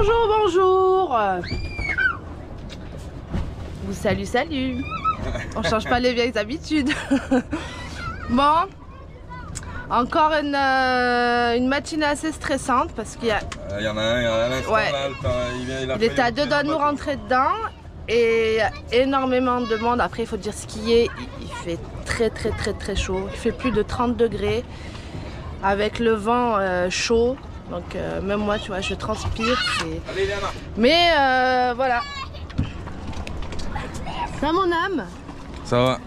Bonjour, bonjour. Vous salut, salut. On change pas les vieilles habitudes. Bon, encore une matinée assez stressante parce qu'il y a... Il y en a un, ouais. Il était à deux doigts de nous rentrer dedans et il y a énormément de monde. Après, il faut dire skier, il fait très chaud. Il fait plus de 30 degrés avec le vent chaud. Donc même moi, tu vois, je transpire. Mais voilà. Ça, mon âme? Ça va.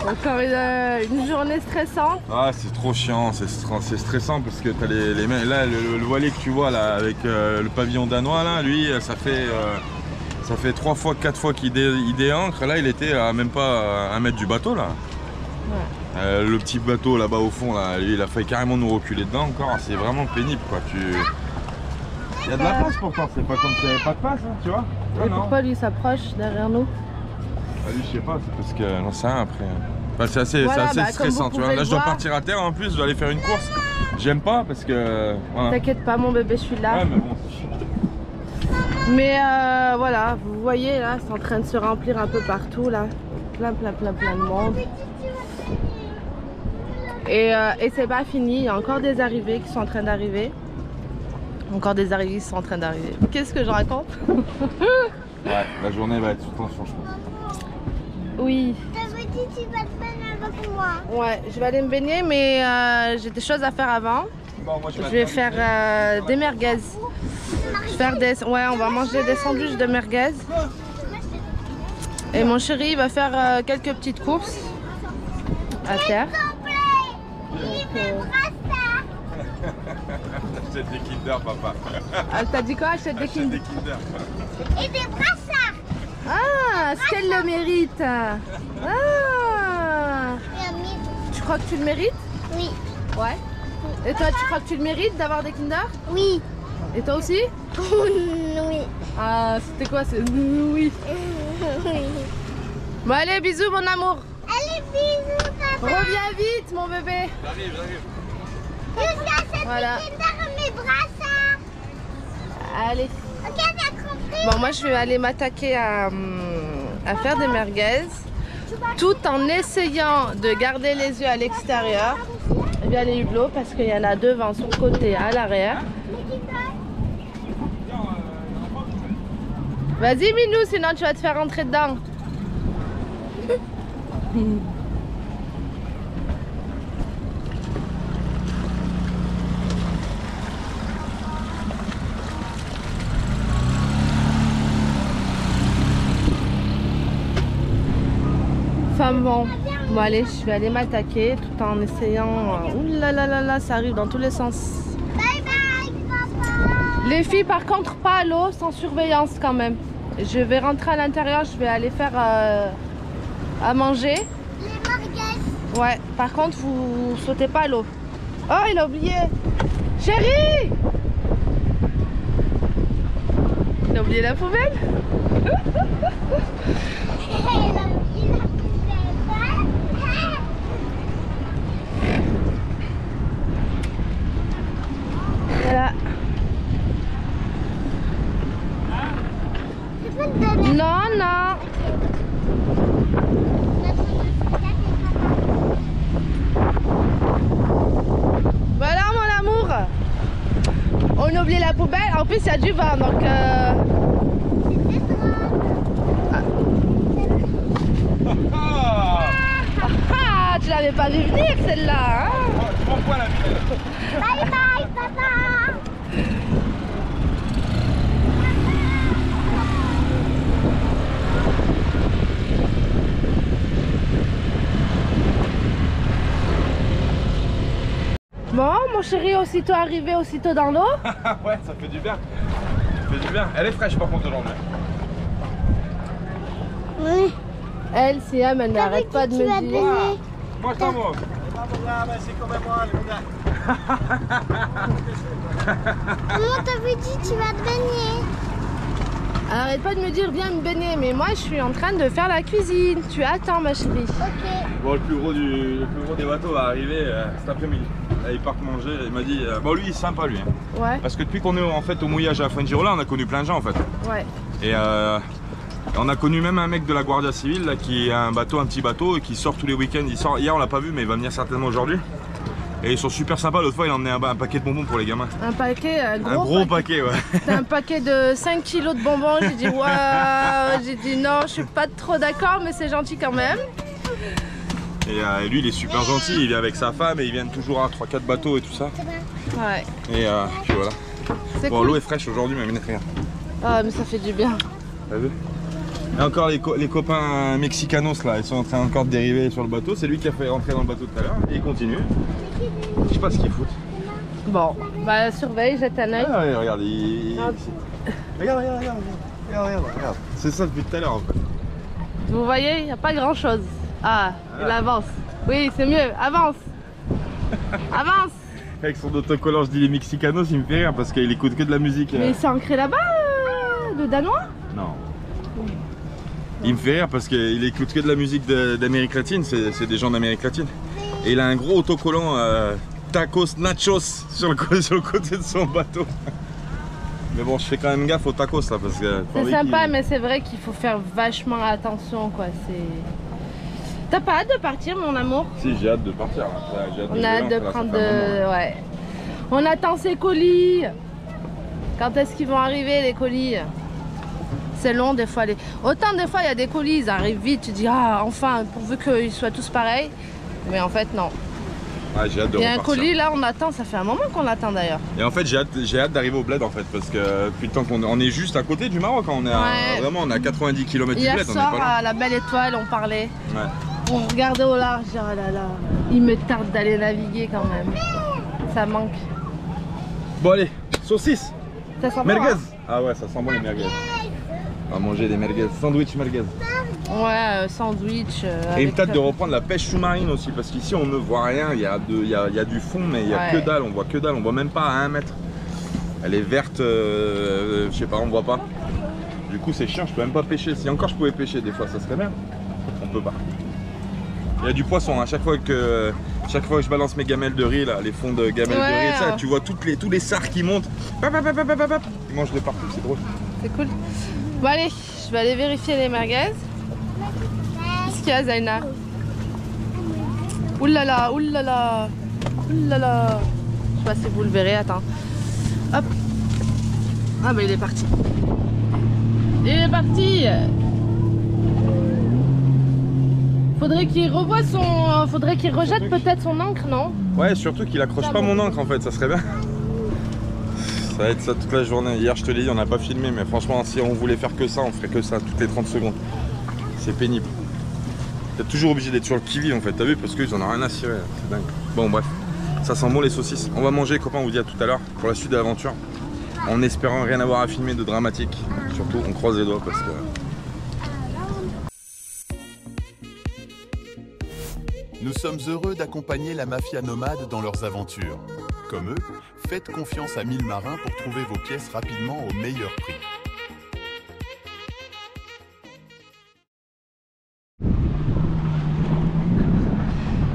Encore une journée stressante. Ah, c'est trop chiant, c'est stressant parce que t'as les mains. Là, le voilier que tu vois là avec le pavillon danois là, lui, ça fait 3 fois, 4 fois qu'il déancre. Là, il était à même pas 1 mètre du bateau là. Ouais. Le petit bateau là-bas au fond là, lui, il a failli carrément nous reculer dedans encore. C'est vraiment pénible quoi. Il y a de la place pourtant, c'est pas comme s'il n'y avait pas de place, hein, tu vois. Et pourquoi lui s'approche derrière nous? Ah, lui, je sais pas, c'est parce que j'en sais rien après. Enfin, c'est assez, voilà, stressant, tu vois. Là, je dois partir à terre en plus, je dois aller faire une course. J'aime pas parce que. Voilà. T'inquiète pas, mon bébé, je suis là. Ouais, mais bon, c'est chiant. Mais voilà, vous voyez là, c'est en train de se remplir un peu partout là. Plein de monde. Et c'est pas fini, il y a encore des arrivées qui sont en train d'arriver. Encore des arrivées qui sont en train d'arriver. Qu'est-ce que je raconte? Ouais, la journée va être sous tension, je pense. Oui. T'avais dit que tu vas te baigner avec moi. Ouais, je vais aller me baigner, mais j'ai des choses à faire avant. Bon, moi, je vais faire des merguez. Ouais, on va manger des sandwichs de merguez. Et mon chéri va faire quelques petites courses à terre. Achète des Kinder, papa. Ah, t'as dit quoi? Achète des Kinder. Et des brassards. Ah, est-ce qu'elle le mérite? Ah. Tu crois que tu le mérites? Oui. Ouais. Et toi, tu crois que tu le mérites d'avoir des Kinder? Oui. Et toi aussi? Oui. Ah, c'était quoi? C'est oui. Bon, allez, bisous, mon amour. Allez, bisous, papa. Reviens vite, mon bébé. J'arrive. Voilà. Mes brassards. Allez. Ok, t'as compris? Bon, moi, je vais aller m'attaquer à faire des merguez, tout en essayant de garder les yeux à l'extérieur. Et bien les hublots, parce qu'il y en a devant, sur le côté, à l'arrière. Vas-y, Minou, sinon tu vas te faire rentrer dedans. Enfin bon, allez, je vais aller m'attaquer tout en essayant. Ouh là là là là, ça arrive dans tous les sens. Bye bye, papa. Les filles, par contre, pas à l'eau, sans surveillance quand même. Je vais rentrer à l'intérieur, je vais aller faire à manger. Les merguez. Ouais, par contre, vous sautez pas à l'eau. Oh, il a oublié. Chérie! Il a oublié la poubelle? Voilà. Non. Voilà, mon amour. On a oublié la poubelle. En plus, il y a du vent, donc... Ah, tu l'avais pas vu venir, celle-là, hein? Bye bye, papa. Bon, mon chéri, aussitôt arrivé, aussitôt dans l'eau. Ouais, ça fait du bien. Ça fait du bien. Elle est fraîche par contre aujourd'hui. Oui. Elle, Siam, elle n'arrête pas de me dire. Moi, je t'envoie. Maman t'avait dit tu vas te baigner. Elle arrête pas de me dire viens me baigner, mais moi je suis en train de faire la cuisine. Tu attends, ma chérie. Ok. Bon, le plus gros des bateaux va arriver cet après-midi. ils partent manger. Il m'a dit, bon lui il est sympa lui. Hein. Ouais. Parce que depuis qu'on est en fait au mouillage à Fuengirola, on a connu plein de gens en fait. Ouais. Et on a connu même un mec de la Guardia Civile là, qui a un petit bateau et qui sort tous les week-ends. Il sort, hier on l'a pas vu mais il va venir certainement aujourd'hui. Et ils sont super sympas. L'autre fois il a emmené un paquet de bonbons pour les gamins. Un paquet, un gros paquet ouais. C'était un paquet de 5 kilos de bonbons. J'ai dit waouh. J'ai dit non, je suis pas trop d'accord mais c'est gentil quand même. Et lui il est super gentil, il vient avec sa femme et ils viennent toujours à 3-4 bateaux et tout ça. Ouais. Et puis voilà. Bon cool. L'eau est fraîche aujourd'hui mais regarde. Ah mais ça fait du bien. T'as vu? Et encore les copains mexicanos là, ils sont en train encore de dériver sur le bateau. C'est lui qui a fait rentrer dans le bateau tout à l'heure et il continue. Je sais pas ce qu'ils foutent. Bon, bah surveille, jette un œil. Ah ouais, regarde, regarde. C'est ça depuis tout à l'heure en fait. Vous voyez, il n'y a pas grand chose. Ah, il avance. Oui, c'est mieux, avance. Avance. Avec son autocollant, je dis les mexicanos, il me fait rire parce qu'il écoute que de la musique. Mais c'est ancré là-bas, le danois? Non. Il me fait rire parce qu'il écoute que de la musique d'Amérique latine, c'est des gens d'Amérique latine. Et il a un gros autocollant tacos nachos sur le côté de son bateau. Mais bon, je fais quand même gaffe aux tacos là parce que... C'est sympa mais c'est vrai qu'il faut faire vachement attention quoi. T'as pas hâte de partir mon amour? Si, j'ai hâte de partir là. On a hâte de prendre de... Ouais. On attend ces colis. Quand est-ce qu'ils vont arriver les colis? C'est long des fois. Autant des fois il y a des colis, ils arrivent vite, tu dis ah enfin pourvu qu'ils soient tous pareils. Mais en fait non. Ouais, j'ai hâte de repartir. Il y a un colis là, on attend, ça fait un moment qu'on l'attend d'ailleurs. Et en fait j'ai hâte d'arriver au bled en fait parce que depuis le temps qu'on est juste à côté du Maroc, on est vraiment on est à 90 km du bled. Hier soir on est pas à la Belle Étoile on parlait. Ouais. On regardait au large, oh là là, il me tarde d'aller naviguer quand même. Ça manque. Bon allez, saucisse. Ça sent merguez. bon, hein? Ah ouais, ça sent bon les merguez. On va manger des merguez, sandwich merguez. Ouais, sandwich. Et une tâte de reprendre la pêche sous-marine aussi, parce qu'ici on ne voit rien, il y a du fond, mais il n'y a que dalle, on voit que dalle, on voit même pas à 1 mètre. Elle est verte, je sais pas, on voit pas. Du coup c'est chiant, je peux même pas pêcher. Si encore je pouvais pêcher des fois, ça serait bien. On peut pas. Il y a du poisson, à chaque fois que je balance mes gamelles de riz, là, les fonds de gamelles de riz, ça, tu vois tous les sards qui montent. Ils mangent de partout, c'est drôle. C'est cool. Bon allez, je vais aller vérifier les merguez. Qu'est-ce qu'il y a Zaina? Oulala, oulala, oulala. Je sais pas si vous le verrez, attends. Hop. Ah bah il est parti. Il est parti. Faudrait qu'il revoie son... Faudrait qu'il rejette peut-être son encre, non? Ouais, surtout qu'il accroche pas mon encre en fait, ça serait bien. Ça va être ça toute la journée. Hier je te l'ai dit, on n'a pas filmé, mais franchement si on voulait faire que ça, on ferait que ça toutes les 30 secondes. C'est pénible. T'es toujours obligé d'être sur le qui-vive en fait, t'as vu, parce qu'ils en ont rien à cirer, c'est dingue. Bon bref, ça sent bon les saucisses. On va manger copains, on vous dit à tout à l'heure pour la suite de l'aventure. En espérant rien avoir à filmer de dramatique. Surtout on croise les doigts parce que... Nous sommes heureux d'accompagner la mafia nomade dans leurs aventures. Comme eux, faites confiance à 1000 marins pour trouver vos pièces rapidement au meilleur prix.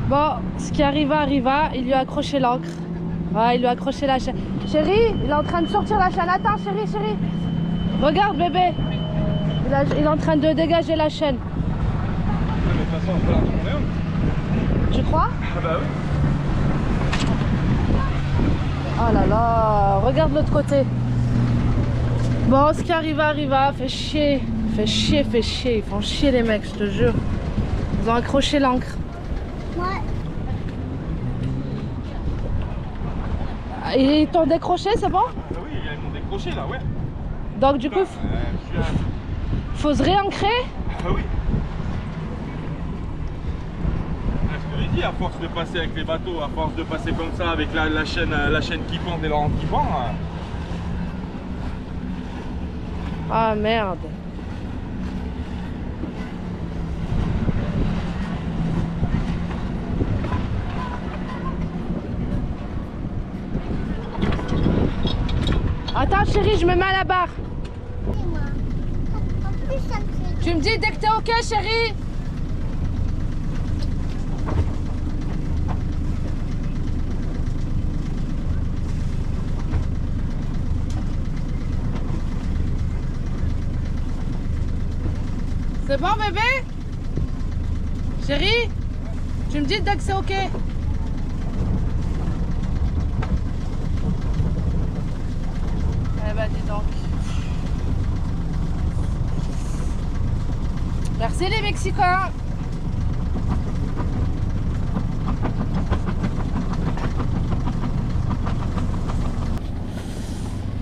Bon, ce qui arriva, il lui a accroché l'ancre. Ouais, il lui a accroché la chaîne. Chérie, il est en train de sortir la chaîne. Attends, chérie, chérie. Regarde, bébé. Il est en train de dégager la chaîne. Mais de toute façon, on peut la retourner. Tu crois? Ah bah oui. Oh là là, regarde l'autre côté. Bon, ce qui arriva, fait chier. Fait chier. Ils font chier les mecs, je te jure. Ils ont accroché l'ancre. Ouais. Et ils t'ont décroché, c'est bon? Ah oui, ils m'ont décroché là, ouais. Donc du coup, faut se réancrer? Ah oui. Je te l'ai dit, à force de passer avec les bateaux, à force de passer comme ça avec la chaîne qui pend et l'orange qui pend. Ah merde. Attends chérie, je me mets à la barre. Tu me dis dès que t'es ok chérie. C'est bon bébé? Chérie? Tu me dis dès que c'est ok? Eh ben dis donc. Merci les Mexicains.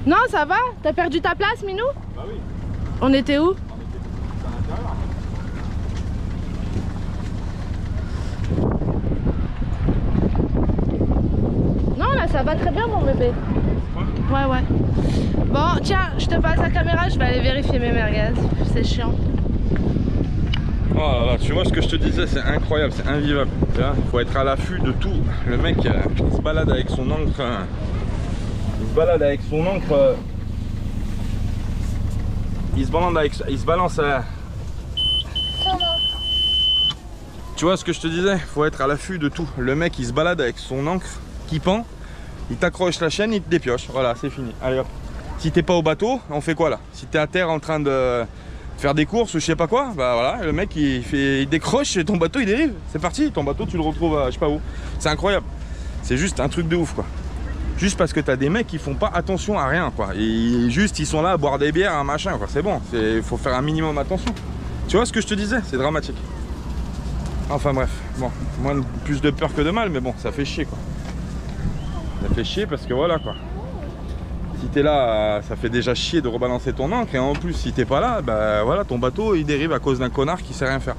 Non, ça va? T'as perdu ta place, Minou? Bah oui. On était où? On était à l'intérieur. Non, là, ça va très bien, mon bébé. Ouais, ouais. Bon, tiens, je te passe la caméra, je vais aller vérifier mes merguez. C'est chiant. Oh là là, tu vois ce que je te disais, c'est incroyable, c'est invivable. Il faut être à l'affût de tout. Le mec, il se balade avec son encre. Il se balade avec son encre. Il se balance à... Tu vois ce que je te disais, faut être à l'affût de tout. Le mec, il se balade avec son encre qui pend. Il t'accroche la chaîne, il te dépioche. Voilà, c'est fini. Allez hop. Si t'es pas au bateau, on fait quoi là? Si t'es à terre en train de faire des courses ou je sais pas quoi, bah voilà, le mec il décroche et ton bateau il dérive. C'est parti, ton bateau tu le retrouves à je sais pas où. C'est incroyable. C'est juste un truc de ouf quoi. Juste parce que t'as des mecs qui font pas attention à rien quoi. Et juste ils sont là à boire des bières, un machin quoi. C'est bon, il faut faire un minimum attention. Tu vois ce que je te disais? C'est dramatique. Enfin bref, bon, moins plus de peur que de mal, mais bon, ça fait chier quoi. Ça fait chier parce que voilà quoi. Si t'es là, ça fait déjà chier de rebalancer ton ancre, et en plus si t'es pas là, bah voilà, ton bateau il dérive à cause d'un connard qui sait rien faire.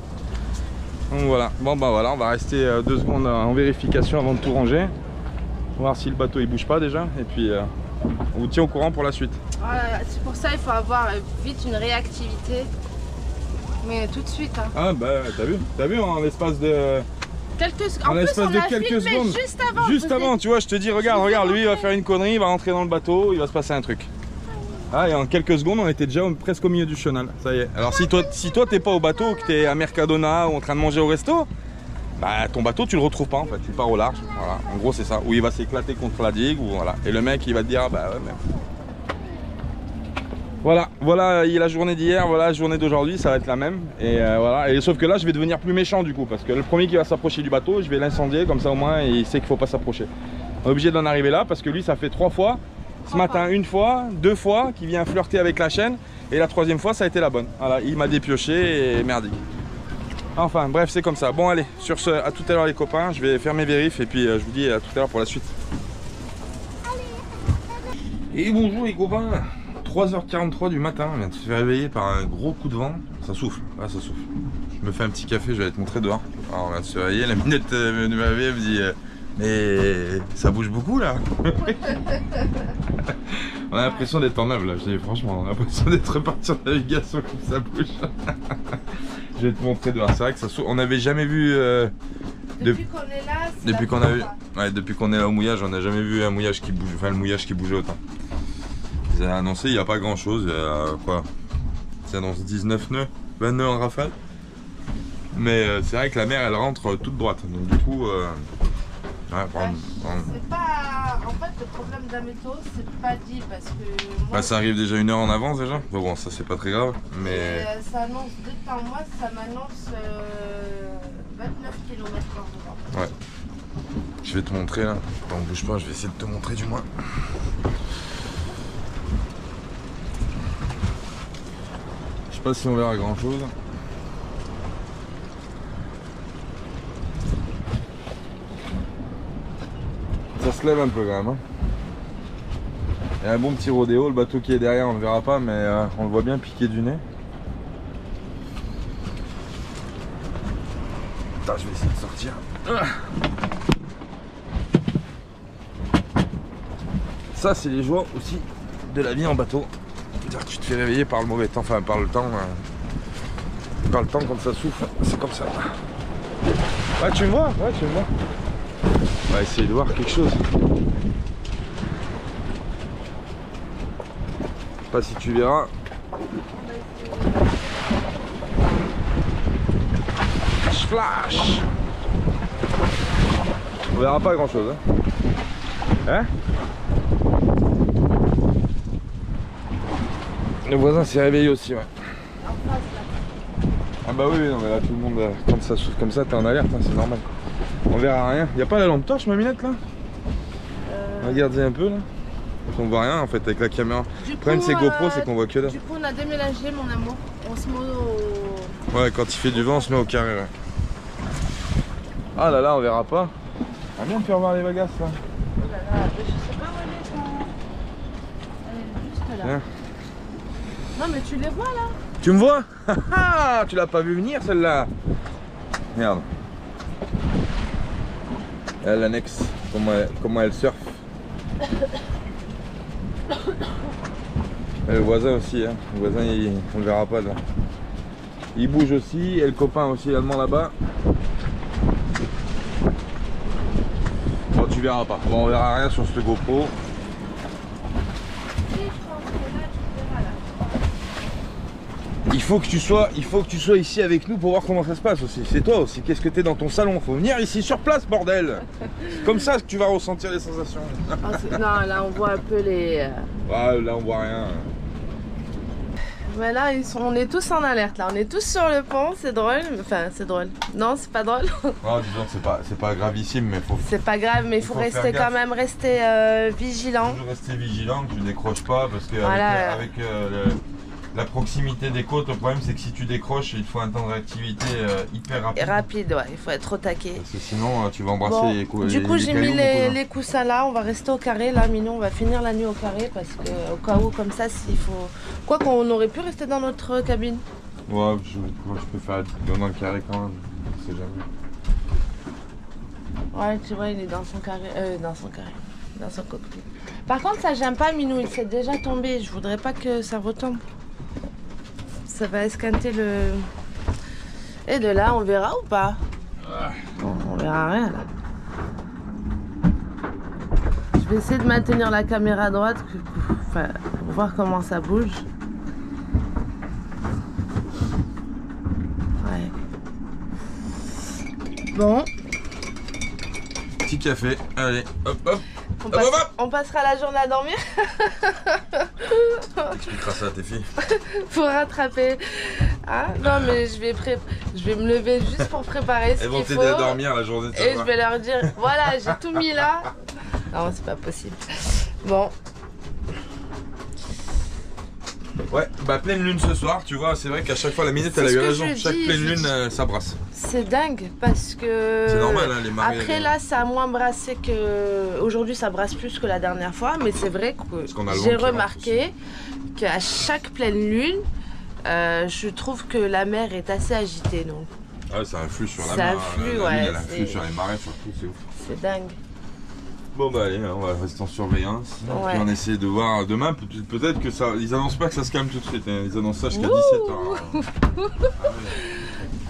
Donc voilà, bon bah voilà, on va rester 2 secondes en vérification avant de tout ranger. Voir si le bateau il bouge pas déjà, et puis on vous tient au courant pour la suite. Voilà, c'est pour ça il faut avoir vite une réactivité. Mais tout de suite. Hein. Ah bah t'as vu en l'espace de... En l'espace de quelques secondes. Juste avant, tu vois, je te dis, regarde, lui il va faire une connerie, il va rentrer dans le bateau, il va se passer un truc. Ah, et en quelques secondes, on était déjà presque au milieu du chenal. Ça y est. Alors si toi t'es pas au bateau, que t'es à Mercadona ou en train de manger au resto, bah ton bateau tu le retrouves pas en fait, il part au large. Voilà, en gros c'est ça. Ou il va s'éclater contre la digue, ou voilà. Et le mec il va te dire, ah, bah ouais, mais... Voilà la journée d'hier, voilà la journée d'aujourd'hui, ça va être la même. Et voilà, et sauf que là je vais devenir plus méchant du coup, parce que le premier qui va s'approcher du bateau, je vais l'incendier, comme ça au moins il sait qu'il faut pas s'approcher. On est obligé d'en arriver là, parce que lui ça fait 3 fois, ce matin 1 fois, 2 fois, qu'il vient flirter avec la chaîne, et la 3e fois ça a été la bonne. Voilà, il m'a dépioché et merdique. Enfin bref, c'est comme ça. Bon allez, sur ce, à tout à l'heure les copains, je vais faire mes vérifs, et puis je vous dis à tout à l'heure pour la suite. Et bonjour les copains. 3h43 du matin, on vient de se faire réveiller par un gros coup de vent. Ça souffle, là ça souffle. Je me fais un petit café, je vais aller te montrer dehors. Alors on vient de se réveiller, la minute me réveille, elle me dit mais ça bouge beaucoup là. On a l'impression d'être en œuvre là, je dis franchement, on a l'impression d'être reparti en navigation comme ça bouge. Je vais te montrer dehors, c'est vrai que ça souffle. On n'avait jamais vu... Depuis qu'on est là, depuis qu'on est là au mouillage, on n'a jamais vu un mouillage qui bouge, enfin le mouillage qui bougeait autant. Ils ont annoncé, il n'y a pas grand chose, quoi. Ils annoncent 19 nœuds, 20 nœuds en rafale. Mais c'est vrai que la mer elle rentre toute droite, donc du coup... c'est pas... En fait le problème de la météo c'est pas dit parce que... Moi, bah, ça arrive déjà 1 heure en avance déjà, bon ça c'est pas très grave, mais... ça annonce de temps, moi ça m'annonce 29 km/h. Ouais. Je vais te montrer là, attends bouge pas, je vais essayer de te montrer du moins. Je sais pas si on verra grand chose. Ça se lève un peu quand même. Hein. Il y a un bon petit rodéo, le bateau qui est derrière on ne le verra pas mais on le voit bien piquer du nez. Attends, je vais essayer de sortir. Ça c'est les joies aussi de la vie en bateau. Tu te fais réveiller par le mauvais temps, enfin par le temps quand ça souffle, c'est comme ça. Ouais tu me vois, ouais tu me vois. On va essayer de voir quelque chose. Je sais pas si tu verras. Flash. On verra pas grand chose. Hein, le voisin s'est réveillé aussi, ouais. Ah bah oui, non mais là tout le monde, quand ça souffle comme ça, t'es en alerte, hein, c'est normal. On verra rien. Y a pas la lampe torche, Maminette, là? Regardez un peu là. On voit rien en fait avec la caméra. Le problème de ces GoPro, c'est qu'on voit que là. Du coup, on a déménagé, mon amour. On se met au... Ouais, quand il fait du vent, on se met au carré. Ouais. Ah là là, on verra pas. Ah bien de faire voir les bagages là. Oh là là, je sais pas où elle est. Elle est juste là. Bien. Non mais tu les vois là? Tu me vois? Tu l'as pas vu venir celle-là? Merde. Elle l'annexe, comment elle surfe. Et le voisin aussi, hein. Le voisin on le verra pas là. Il bouge aussi, et le copain aussi allemand là-bas. Bon tu verras pas, bon, on verra rien sur ce GoPro. Il faut que tu sois ici avec nous pour voir comment ça se passe aussi. C'est toi aussi. Qu'est-ce que t'es dans ton salon? Faut venir ici sur place, bordel. Comme ça que tu vas ressentir les sensations. Non, là on voit un peu les... Ouais, là on voit rien. Mais là, on est tous en alerte. Là, on est tous sur le pont. C'est drôle. Enfin, c'est drôle. Non, c'est pas drôle. Oh, disons que c'est pas gravissime, mais faut. C'est pas grave, mais il faut rester quand même vigilant. Toujours rester vigilant, que tu décroches pas, parce que voilà. avec la proximité des côtes, le problème c'est que si tu décroches, il faut un temps de réactivité hyper rapide. Et rapide, ouais, il faut être au taquet. Parce que sinon, tu vas embrasser les coups. Du coup, j'ai mis les coussins là, on va rester au carré. Là, Minou, on va finir la nuit au carré parce que, au cas où, comme ça, s'il faut. Quoi qu'on aurait pu rester dans notre cabine. Ouais, je préfère être dans le carré quand même, on sait jamais. Ouais, tu vois, il est dans son carré. Dans son cockpit. Par contre, ça gêne pas, Minou, il s'est déjà tombé. Je voudrais pas que ça retombe. Ça va esquinter le... Et de là, on verra ou pas? On verra rien là. Je vais essayer de maintenir la caméra droite pour voir comment ça bouge. Ouais. Bon. Petit café, allez, hop hop. On passera la journée à dormir. Tu expliqueras ça à tes filles. Pour rattraper. Ah non mais je vais me lever juste pour préparer ce qu'il faut. Elles vont t'aider à dormir la journée. Et je vais leur dire, voilà, j'ai tout mis là. Non, c'est pas possible. Bon. Ouais, bah pleine lune ce soir, tu vois, c'est vrai qu'à chaque fois la minute elle a eu raison. Chaque pleine lune ça brasse. C'est dingue parce que... C'est normal hein, les marées. Après là ça a moins brassé que... Aujourd'hui ça brasse plus que la dernière fois, mais c'est vrai que j'ai remarqué qu'à chaque pleine lune, je trouve que la mer est assez agitée. Donc. Ouais, ça influe sur la mer. Ça influe, ouais. Elle influe sur les marées surtout, c'est ouf. C'est dingue. Bon bah allez, on va rester en surveillance. Ouais. Puis on essaie de voir demain, peut-être que ça... Ils annoncent pas que ça se calme tout de suite, hein. Ils annoncent ça jusqu'à 17h.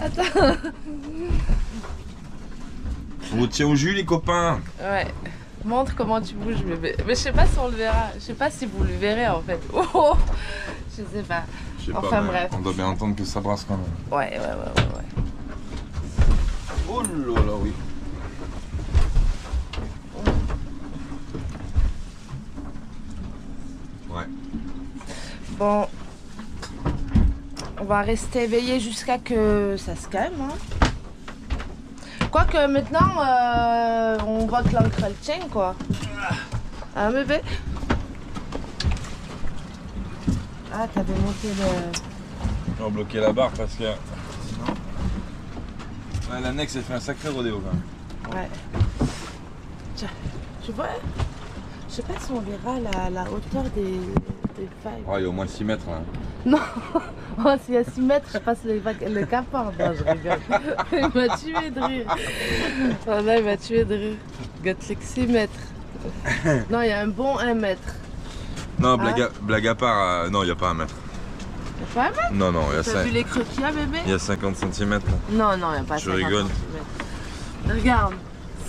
Attends. On vous tient au jus les copains. Ouais. Montre comment tu bouges bébé. Mais je sais pas si on le verra. Je sais pas si vous le verrez en fait. Oh, je sais pas. Enfin bref. On doit bien entendre que ça brasse quand même. Ouais. Oh là là oui. Ouais. Bon. On va rester éveillé jusqu'à que ça se calme. Hein. Quoique maintenant, on voit que l'encre elle tient quoi. Hein bébé? Ah, t'avais monté le... On va bloquer la barre parce que sinon... Ouais, l'annexe elle fait un sacré rodéo quand même. Ouais. Tiens, tu vois? Je sais pas si on verra la hauteur des vagues. Oh, il y a au moins 6 mètres là. Non, oh, s'il y a 6 mètres, je passe le capard. Non, je rigole. Il m'a tué de rire. Oh là, il m'a tué de rire. Gâte-les que 6 mètres. Non, il y a un bon 1 mètre. Non, blague à part, non, il n'y a pas 1 mètre. Il n'y a pas 1 mètre? Non, il y a 5. T'as vu les creux qu'il y a, bébé? Il y a 50 cm là. Non, il n'y a pas 50 cm. Je rigole. Regarde.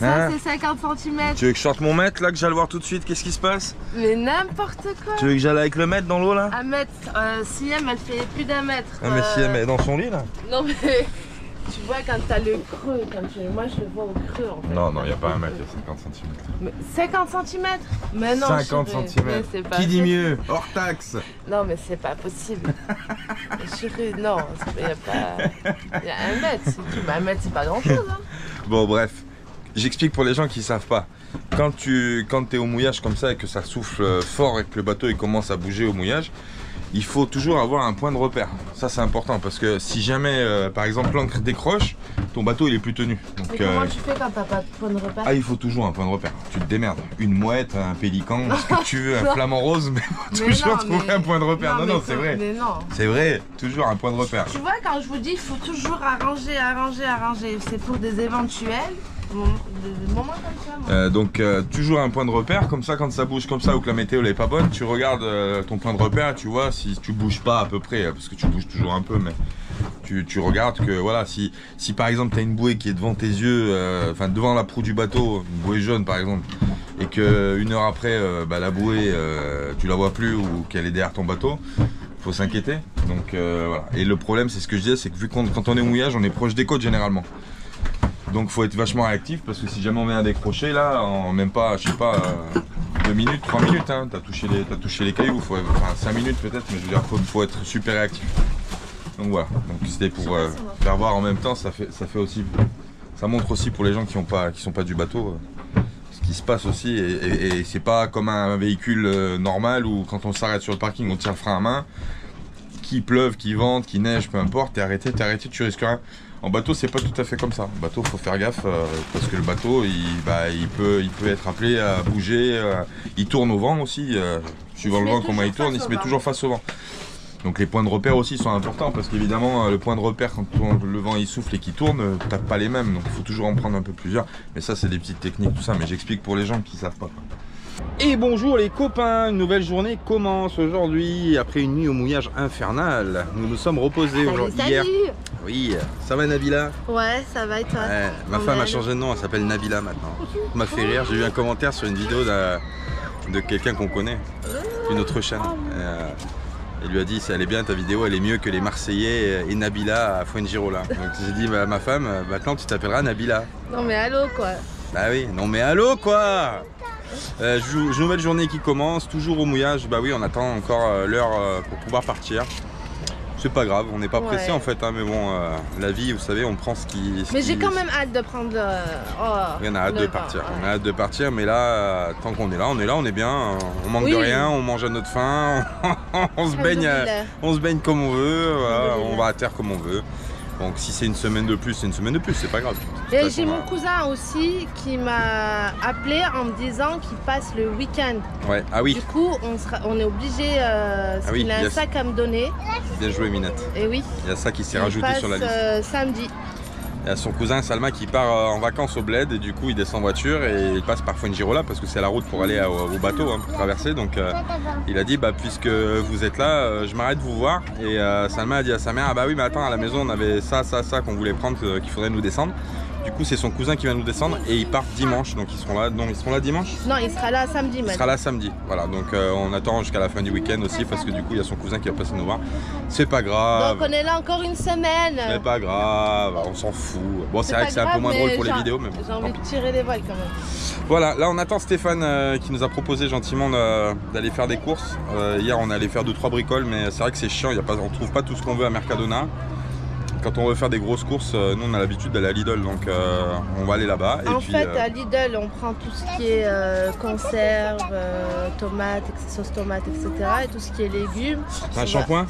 Ça, c'est 50 cm. Tu veux que je sorte mon mètre là, que j'aille voir tout de suite? Qu'est-ce qui se passe? Mais n'importe quoi. Tu veux que j'aille avec le mètre dans l'eau là? 1 mètre. Si elle fait plus d'1 mètre. Ah, mais si elle est dans son lit là? Non, mais Tu vois quand t'as le creux, moi je le vois au creux en fait. Non, il n'y a pas 1 mètre, il y a 50 cm. Mais 50 cm? Mais non, 50 cm. Qui dit mieux? Hors taxe. Non, mais c'est pas possible. Chérie, non, il y a pas. Il y a 1 mètre, c'est tout. Mais 1 mètre, c'est pas grand chose. Hein. Bon, bref, j'explique pour les gens qui ne savent pas. Quand tu es au mouillage comme ça et que ça souffle fort et que le bateau il commence à bouger au mouillage, il faut toujours avoir un point de repère. Ça c'est important parce que si jamais par exemple l'ancre décroche, ton bateau il est plus tenu. Donc, mais comment tu fais quand t'as pas de point de repère? Ah, il faut toujours un point de repère. Tu te démerdes. Une mouette, un pélican, ce que tu veux, un flamant rose, mais faut toujours trouver un point de repère. Non, c'est vrai. Mais non. C'est vrai, toujours un point de repère. Tu vois, quand je vous dis, il faut toujours arranger. C'est pour des éventuels. Donc toujours un point de repère, comme ça quand ça bouge comme ça ou que la météo n'est pas bonne, tu regardes ton point de repère, tu vois si tu bouges pas à peu près, parce que tu bouges toujours un peu, mais tu regardes que voilà, si par exemple tu as une bouée qui est devant tes yeux, enfin devant la proue du bateau, une bouée jaune par exemple, et que 1 heure après la bouée tu la vois plus ou qu'elle est derrière ton bateau, faut s'inquiéter. Donc voilà. Et le problème c'est ce que je disais, c'est que vu quand on est au mouillage, on est proche des côtes généralement. Donc faut être vachement réactif parce que si jamais on vient à décrocher là, en même pas, je sais pas, 2 minutes, 3 minutes, hein, t'as touché les cailloux, enfin 5 minutes peut-être, mais je veux dire faut être super réactif. Donc voilà, donc c'était pour faire voir en même temps, ça fait aussi, ça montre aussi pour les gens qui sont pas du bateau ce qui se passe aussi et c'est pas comme un véhicule normal où quand on s'arrête sur le parking on tire le frein à main, qu'il pleuve, qu'il vente, qu'il neige, peu importe, t'es arrêté, tu risques rien. En bateau, c'est pas tout à fait comme ça. En bateau, faut faire gaffe parce que le bateau, il peut être appelé à bouger. Il tourne au vent aussi. Suivant le vent, comment il tourne, il se met toujours face au vent. Donc les points de repère aussi sont importants parce qu'évidemment, le point de repère quand le vent il souffle et qu'il tourne, tape pas les mêmes. Donc il faut toujours en prendre un peu plusieurs. Mais ça, c'est des petites techniques, tout ça. Mais j'explique pour les gens qui savent pas. Et bonjour les copains, une nouvelle journée commence aujourd'hui après une nuit au mouillage infernal. Nous nous sommes reposés hier. Oui, ça va Nabila? Ouais, ça va et toi? Ouais, ma femme a changé de nom, elle s'appelle Nabila maintenant. Ça m'a fait rire, j'ai eu un commentaire sur une vidéo de quelqu'un qu'on connaît, une autre chaîne. Il lui a dit, elle est bien ta vidéo, elle est mieux que les Marseillais et Nabila à Fuengirola. Donc j'ai dit à ma femme, maintenant tu t'appelleras Nabila. Non mais allô quoi? Bah oui, non mais allô quoi. Nouvelle journée qui commence, toujours au mouillage. Bah oui, on attend encore l'heure pour pouvoir partir. C'est pas grave, on n'est pas pressé en fait, hein, mais bon, la vie, vous savez, on prend ce qui... Mais j'ai quand même hâte de prendre... Oui, on a hâte de partir, on a hâte de partir, mais là, tant qu'on est là, on est bien, on manque de rien, on mange à notre faim, on se baigne comme on veut, voilà, on va à terre comme on veut. Donc si c'est une semaine de plus, c'est une semaine de plus, c'est pas grave. Et j'ai mon cousin aussi qui m'a appelé en me disant qu'il passe le week-end. Ouais, ah oui. Du coup, on est obligé, parce qu'il a un sac à me donner. Bien joué Minette. Et oui. Il y a ça qui s'est rajouté sur la liste. Samedi. Il y a son cousin Salma qui part en vacances au bled et du coup il descend en voiture et il passe par Fuengirola parce que c'est la route pour aller au bateau, hein, pour traverser. Donc il a dit bah puisque vous êtes là, je m'arrête de vous voir. Et Salma a dit à sa mère ah bah oui mais attends à la maison on avait ça qu'on voulait prendre qu'il faudrait nous descendre. Du coup c'est son cousin qui va nous descendre et ils partent dimanche, donc ils seront là dimanche. Non, il sera là samedi maintenant. Il sera là samedi, voilà, donc on attend jusqu'à la fin du week-end aussi parce que du coup il y a son cousin qui va passer nous voir. C'est pas grave. Donc on est là encore une semaine. C'est pas grave, on s'en fout. Bon c'est vrai que c'est un peu moins drôle pour les vidéos mais bon. J'ai envie de tirer les voiles quand même. Voilà, là on attend Stéphane qui nous a proposé gentiment d'aller faire des courses. Hier on est allé faire 2-3 bricoles mais c'est vrai que c'est chiant, on trouve pas tout ce qu'on veut à Mercadona. Quand on veut faire des grosses courses, nous on a l'habitude d'aller à Lidl, donc on va aller là-bas. En fait, à Lidl, on prend tout ce qui est conserve, tomates, sauce tomate, etc. Et tout ce qui est légumes. Un shampoing?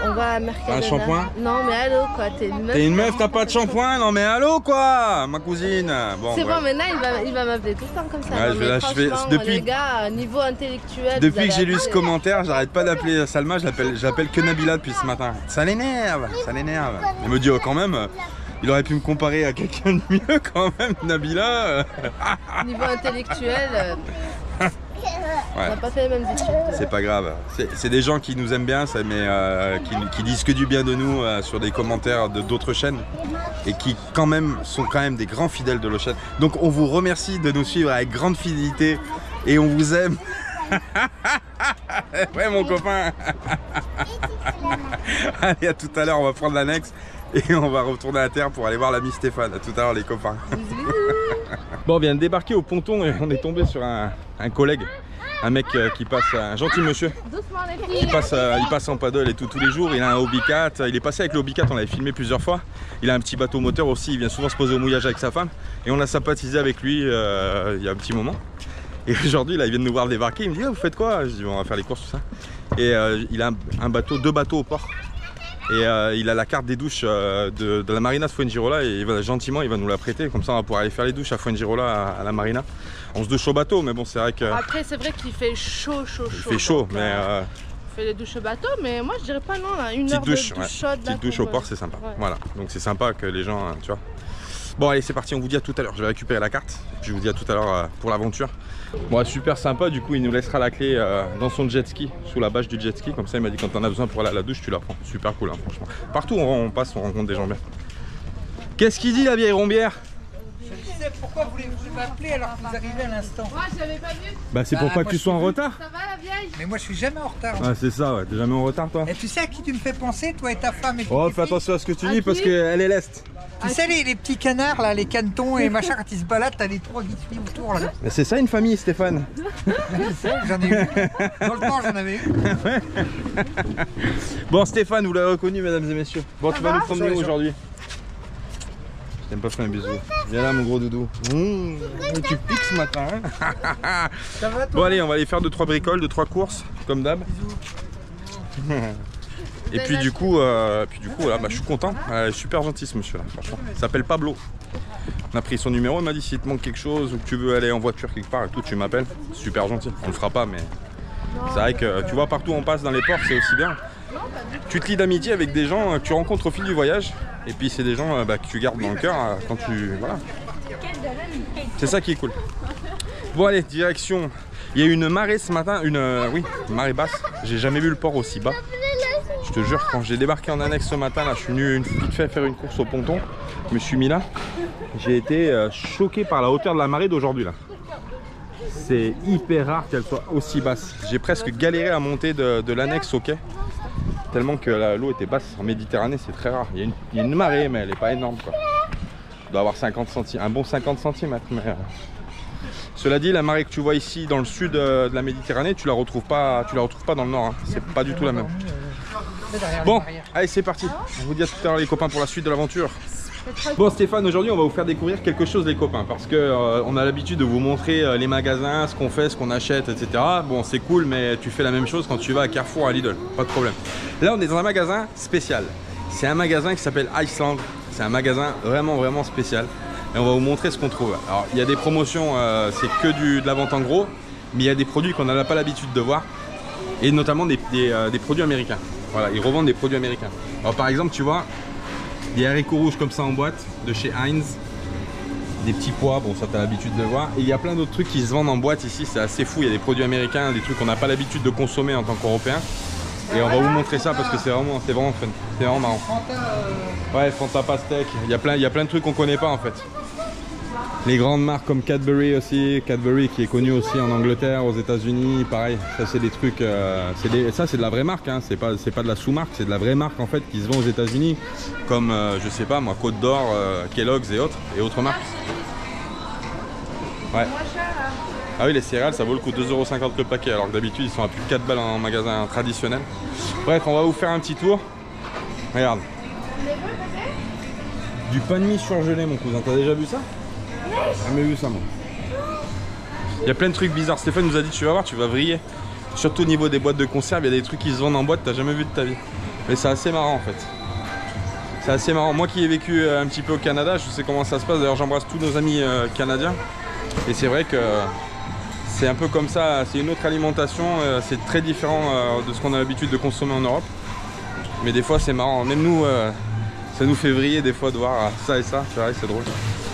On va à Mercadona. Un shampoing? Non mais allô quoi, t'es une meuf. T'es une meuf, t'as pas de shampoing? Non mais allô quoi, ma cousine. Bon, c'est bon, maintenant il va m'appeler tout le temps comme ça. Ouais, non, depuis les gars, niveau intellectuel. Depuis que j'ai lu ce commentaire, j'arrête pas d'appeler Salma, j'appelle que Nabila depuis ce matin. Ça l'énerve, ça l'énerve. Elle me dit oh, quand même. Il aurait pu me comparer à quelqu'un de mieux quand même, Nabila. Niveau intellectuel. Ouais. On n'a pas fait les mêmes études. C'est pas grave. C'est des gens qui nous aiment bien, mais qui disent que du bien de nous sur des commentaires d'autres chaînes et qui quand même sont des grands fidèles de nos chaînes. Donc on vous remercie de nous suivre avec grande fidélité et on vous aime. Ouais mon copain. Allez à tout à l'heure, on va prendre l'annexe Et on va retourner à terre pour aller voir l'ami Stéphane. À tout à l'heure les copains. Bon, on vient de débarquer au ponton et on est tombé sur un collègue. Un mec qui passe, un gentil monsieur, il passe en paddle et tout tous les jours. Il a un Hobbycat, il est passé avec le Hobbycat, on l'avait filmé plusieurs fois. Il a un petit bateau moteur aussi, il vient souvent se poser au mouillage avec sa femme. Et on a sympathisé avec lui il y a un petit moment. Et aujourd'hui là il vient de nous voir débarquer, il me dit oh, vous faites quoi? Je dis on va faire les courses tout ça. Et il a deux bateaux au port. Et il a la carte des douches de la marina de Fuengirola et gentiment il va nous la prêter, comme ça on va pouvoir aller faire les douches à Fuengirola à la marina. On se douche au bateau mais bon c'est vrai que... Après c'est vrai qu'il fait chaud. Il fait chaud donc, mais... On fait les douches au bateau mais moi je dirais pas non là, une heure douche, de douche chaude. Petite douche au port c'est sympa, ouais. Voilà, donc c'est sympa que les gens, tu vois. Bon allez c'est parti, on vous dit à tout à l'heure, je vais récupérer la carte, et puis je vous dis à tout à l'heure pour l'aventure. Bon super sympa, du coup il nous laissera la clé dans son jet ski, sous la bâche du jet ski, comme ça il m'a dit quand t'en as besoin pour aller à la douche tu la prends, super cool hein, franchement. Partout où on passe on rencontre des gens bien. Qu'est-ce qu'il dit la vieille rombière? Je disais pourquoi vous m'appelez alors que vous arrivez à l'instant? Moi j'avais pas vu. Bah c'est pour pas que tu sois en retard. Ça va la vieille? Mais moi je suis jamais en retard. Ah c'est ça ouais, t'es jamais en retard toi. Et tu sais à qui tu me fais penser, toi et ta femme et tes Oh filles? fais attention à ce que tu dis parce qu'elle est leste. Tu sais les petits canards là, les canetons et machin quand ils se baladent, t'as les trois qui suivent autour là. Mais c'est ça une famille Stéphane. J'en ai eu. Dans le temps j'en avais eu. Bon Stéphane, vous l'avez reconnu mesdames et messieurs. Bon tu vas nous prendre où aujourd'hui? Je t'aime pas fait un bisou. Viens là mon gros doudou. Tu piques ce matin hein. Ça va toi? Bon allez on va aller faire 2-3 bricoles, 2-3 courses comme d'hab. Et puis du coup voilà, bah, je suis content, super gentil ce monsieur là, franchement. Il s'appelle Pablo. On a pris son numéro, il m'a dit si te manque quelque chose ou que tu veux aller en voiture quelque part et tout, tu m'appelles. Super gentil, on le fera pas mais c'est vrai que tu vois partout où on passe dans les ports c'est aussi bien. Tu te lis d'amitié avec des gens que tu rencontres au fil du voyage et puis c'est des gens que tu gardes dans le cœur quand tu... Voilà. C'est ça qui est cool. Bon allez, direction. Il y a eu une marée ce matin, une marée basse. J'ai jamais vu le port aussi bas. Je te jure, quand j'ai débarqué en annexe ce matin, là, je suis venu vite fait faire une course au ponton. Je me suis mis là. J'ai été choqué par la hauteur de la marée d'aujourd'hui là. C'est hyper rare qu'elle soit aussi basse. J'ai presque galéré à monter de l'annexe au quai. Tellement que l'eau était basse. En Méditerranée, c'est très rare. Il y a une marée, mais elle n'est pas énorme quoi. Il doit avoir 50 cm, un bon 50 cm. Mais, cela dit, la marée que tu vois ici dans le sud de la Méditerranée, tu la retrouves pas dans le nord. Hein. C'est pas du tout la même. Bon, allez c'est parti. On vous dit à tout à l'heure les copains pour la suite de l'aventure. Bon Stéphane, aujourd'hui on va vous faire découvrir quelque chose les copains. Parce que on a l'habitude de vous montrer les magasins, ce qu'on fait, ce qu'on achète, etc. Bon c'est cool mais tu fais la même chose quand tu vas à Carrefour, à Lidl, pas de problème. Là on est dans un magasin spécial. C'est un magasin qui s'appelle Iceland. C'est un magasin vraiment spécial. Et on va vous montrer ce qu'on trouve. Alors il y a des promotions, c'est que de la vente en gros. Mais il y a des produits qu'on n'a pas l'habitude de voir. Et notamment des produits américains. Voilà, ils revendent des produits américains. Alors par exemple, tu vois, des haricots rouges comme ça en boîte de chez Heinz, des petits pois, bon ça t'as l'habitude de voir. Et il y a plein d'autres trucs qui se vendent en boîte ici, c'est assez fou. Il y a des produits américains, des trucs qu'on n'a pas l'habitude de consommer en tant qu'Européens. Et on va vous montrer ça parce que c'est vraiment fun, c'est vraiment marrant. Ouais, Fanta Pastèque, il y a plein de trucs qu'on connaît pas en fait. Les grandes marques comme Cadbury aussi, Cadbury qui est connu aussi en Angleterre, aux États-Unis, pareil. Ça c'est des trucs, ça c'est de la vraie marque, hein. C'est pas de la sous-marque, c'est de la vraie marque en fait qui se vend aux États-Unis, comme je sais pas moi, Côte d'Or, Kellogg's et autres marques. Ouais. Ah oui les céréales ça vaut le coup, 2,50 € le paquet, alors que d'habitude ils sont à plus de 4 balles en magasin traditionnel. Bref, on va vous faire un petit tour. Regarde. Du pain de mie surgelé mon cousin, t'as déjà vu ça? J'ai jamais vu ça moi. Il y a plein de trucs bizarres. Stéphane nous a dit tu vas voir, tu vas vriller. Surtout au niveau des boîtes de conserve, il y a des trucs qui se vendent en boîte, t'as jamais vu de ta vie. Mais c'est assez marrant en fait. C'est assez marrant. Moi qui ai vécu un petit peu au Canada, je sais comment ça se passe. D'ailleurs j'embrasse tous nos amis canadiens. Et c'est vrai que c'est un peu comme ça, c'est une autre alimentation, c'est très différent de ce qu'on a l'habitude de consommer en Europe. Mais des fois c'est marrant, même nous, ça nous fait vriller des fois de voir ça et ça, c'est vrai, c'est drôle.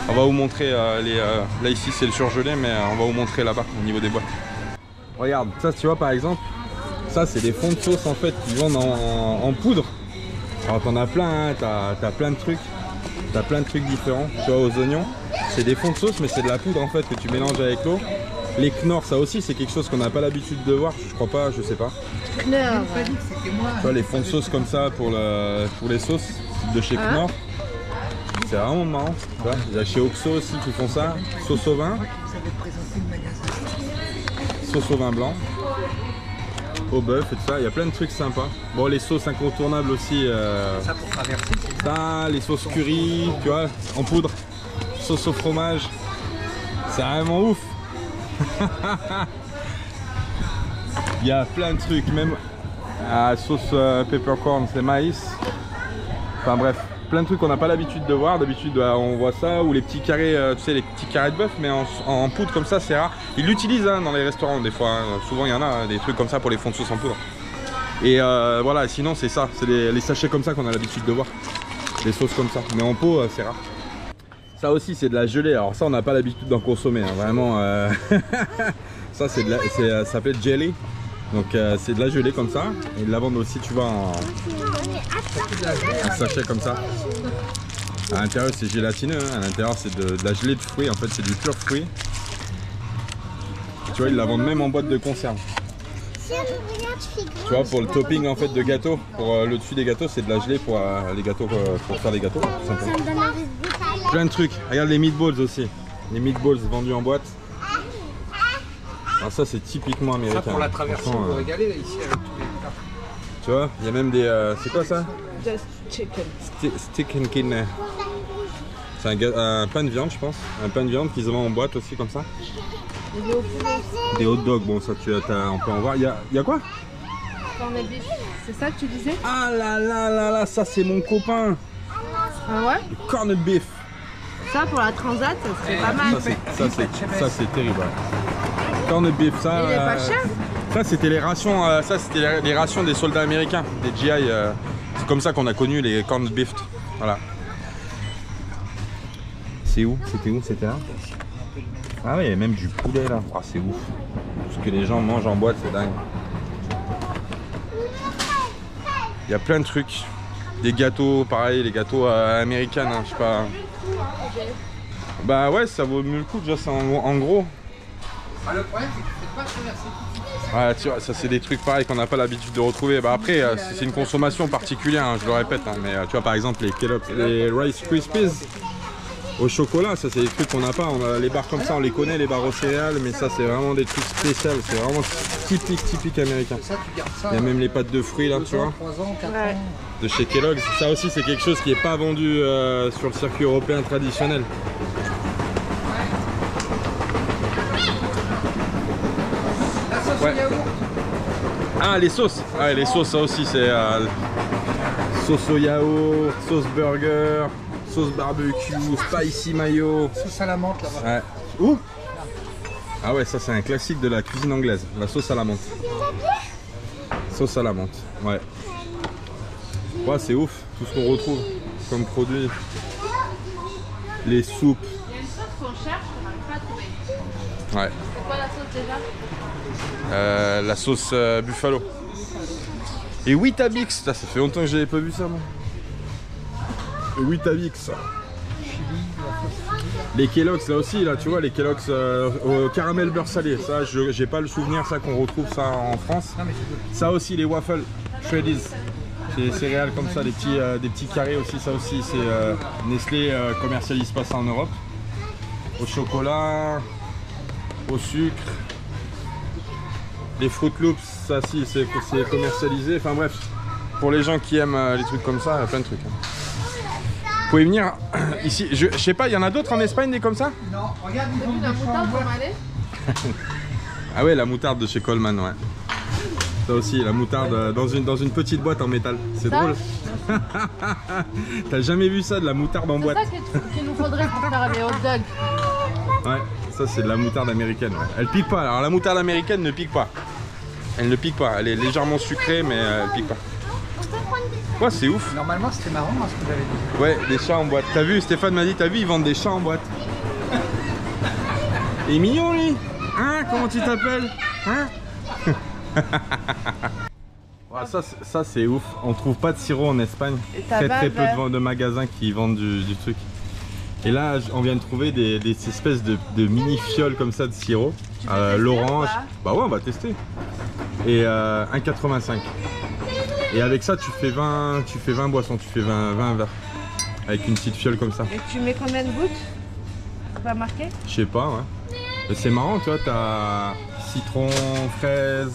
On va vous montrer, là ici c'est le surgelé, mais on va vous montrer là-bas au niveau des boîtes. Regarde, ça tu vois par exemple, ça c'est des fonds de sauce en fait qui vendent en poudre. Alors t'en as plein, hein, t'as plein de trucs. T'as plein de trucs différents, tu vois, aux oignons. C'est des fonds de sauce, mais c'est de la poudre en fait que tu mélanges avec l'eau. Les Knorr, ça aussi, c'est quelque chose qu'on n'a pas l'habitude de voir, je crois pas, je sais pas. Knorr. Tu vois, les fonds de sauce comme ça pour les sauces, de chez Knorr. C'est vraiment marrant. Il y a chez Oxo aussi qui font ça. Sauce au vin. Sauce au vin blanc. Au bœuf et tout ça. Il y a plein de trucs sympas. Bon, les sauces incontournables aussi. Ça pour traverser. Ça, les sauces curry, tu vois, en poudre. Sauce au fromage. C'est vraiment ouf. Il y a plein de trucs, même sauce peppercorn, c'est maïs. Enfin bref, plein de trucs qu'on n'a pas l'habitude de voir. D'habitude on voit ça, ou les petits carrés, tu sais, les petits carrés de bœuf, mais en poudre comme ça, c'est rare. Ils l'utilisent hein, dans les restaurants des fois. Hein. Souvent il y en a hein, des trucs comme ça pour les fonds de sauce en poudre. Et voilà, sinon c'est ça, c'est les sachets comme ça qu'on a l'habitude de voir. Des sauces comme ça, mais en pot c'est rare. Ça aussi c'est de la gelée, alors ça on n'a pas l'habitude d'en consommer, hein. Vraiment. Ça c'est ça s'appelle jelly. Donc c'est de la gelée comme ça. Et ils la vendent aussi tu vois en sachet comme ça. À l'intérieur c'est gélatineux, hein. À l'intérieur c'est de la gelée de fruits, en fait c'est du pur fruit. Tu vois ils la vendent même en boîte de conserve. Tu vois pour le topping en fait de gâteau, pour le dessus des gâteaux c'est de la gelée pour les gâteaux, pour faire des gâteaux tout simplement. Plein de trucs, regarde les meatballs aussi. Les meatballs vendus en boîte. Alors ça c'est typiquement américain. Ça pour la traversée on peut régaler là, ici avec tous les plats. Tu vois, il y a même des... c'est quoi ça? Just chicken. Stick and kidney. C'est un pain de viande je pense. Un pain de viande qu'ils vendent en boîte aussi comme ça. Des hot dogs, bon ça on peut en voir. Il y a quoi? Corned beef. C'est ça que tu disais? Ah là là là là, ça c'est mon copain. Ah ouais? Le corned beef. Ça pour la transat, c'est pas mal. Ça c'est terrible. Ouais. Corned beef, ça. Il est pas cher. Ça c'était les rations, les rations des soldats américains, des GI. C'est comme ça qu'on a connu les corned beef. Voilà. C'est où? C'était où? C'était là? Ah ouais, il y a même du poulet là. Oh, c'est ouf. Ce que les gens mangent en boîte, c'est dingue. Il y a plein de trucs. Des gâteaux, pareil, les gâteaux américains, hein, je sais pas. Bah ouais, ça vaut mieux le coup, déjà c'est en gros. Ah, le problème c'est que tu fais pas traverser. Ouais, tu vois, ça c'est des trucs pareils qu'on n'a pas l'habitude de retrouver. Bah après, c'est une consommation particulière, hein, je le répète. Hein, mais tu vois, par exemple, les Kellogg's, les Rice Krispies au chocolat, ça c'est des trucs qu'on n'a pas. On a les barres comme ça, on les connaît, les barres aux céréales, mais ça c'est vraiment des trucs spéciaux. C'est vraiment typique américain. Ça, tu gardes ça. Il y a même les pâtes de fruits là, tu vois. 3 ans, 4 Ouais. ans. De chez Kellogg's. Ça aussi c'est quelque chose qui n'est pas vendu sur le circuit européen traditionnel. La sauce Ouais. au yaourt. Ah les sauces. Ah les sauces ça aussi c'est sauce au yaourt, sauce burger, sauce barbecue, spicy mayo. Sauce à la menthe là-bas. Ouais. Où? Ah ouais ça c'est un classique de la cuisine anglaise, la sauce à la menthe. Sauce à la menthe, ouais. Ouais c'est ouf, tout ce qu'on retrouve comme produit. Les soupes. Il y a une sauce qu'on cherche, on n'arrive pas à trouver. Ouais. C'est quoi la sauce déjà? La sauce buffalo. Et Weetabix, ça fait longtemps que j'avais pas vu ça moi. Et Weetabix. Les Kellogg's là aussi, là tu vois les Kellogg's au caramel beurre salé, ça j'ai pas le souvenir ça qu'on retrouve ça en France. Ça aussi les waffles, Shreddies, c'est céréales comme ça, des petits carrés aussi, ça aussi c'est Nestlé commercialise pas ça en Europe. Au chocolat, au sucre. Les Fruit Loops, ça si c'est commercialisé, enfin bref, pour les gens qui aiment les trucs comme ça, il y a plein de trucs. Vous pouvez venir ici, je sais pas, il y en a d'autres en Espagne des comme ça? Non, regarde, ils T'as ont vu des la choix en moutarde boîte. qu'on allait? Ah ouais, la moutarde de chez Coleman, ouais. Ça aussi, la moutarde dans une petite boîte en métal, c'est Ça drôle. T'as jamais vu ça, de la moutarde en C'est boîte? ça qu'il nous faudrait pour faire les hot dogs. Ouais, ça c'est de la moutarde américaine. Ouais. Elle pique pas, alors la moutarde américaine ne pique pas. Elle ne pique pas, elle est légèrement sucrée mais elle pique pas. Ouais, c'est ouf. Normalement c'était marrant hein, ce que j'avais dit. Ouais, des chats en boîte. T'as vu, Stéphane m'a dit, t'as vu, ils vendent des chats en boîte. Il est mignon lui. Hein, comment tu t'appelles? Hein? Ouais, ça c'est ouf. On trouve pas de sirop en Espagne. Très peu de magasins qui vendent du truc. Et là, on vient de trouver des espèces de mini fioles comme ça de sirop. L'orange. Bah ouais, on va tester. Et 1,85. Et avec ça, tu fais 20 boissons, tu fais 20 verres. avec une petite fiole comme ça. Et tu mets combien de gouttes? Pas marqué? Je sais pas, ouais. Mais c'est marrant, tu vois, t'as citron, fraise.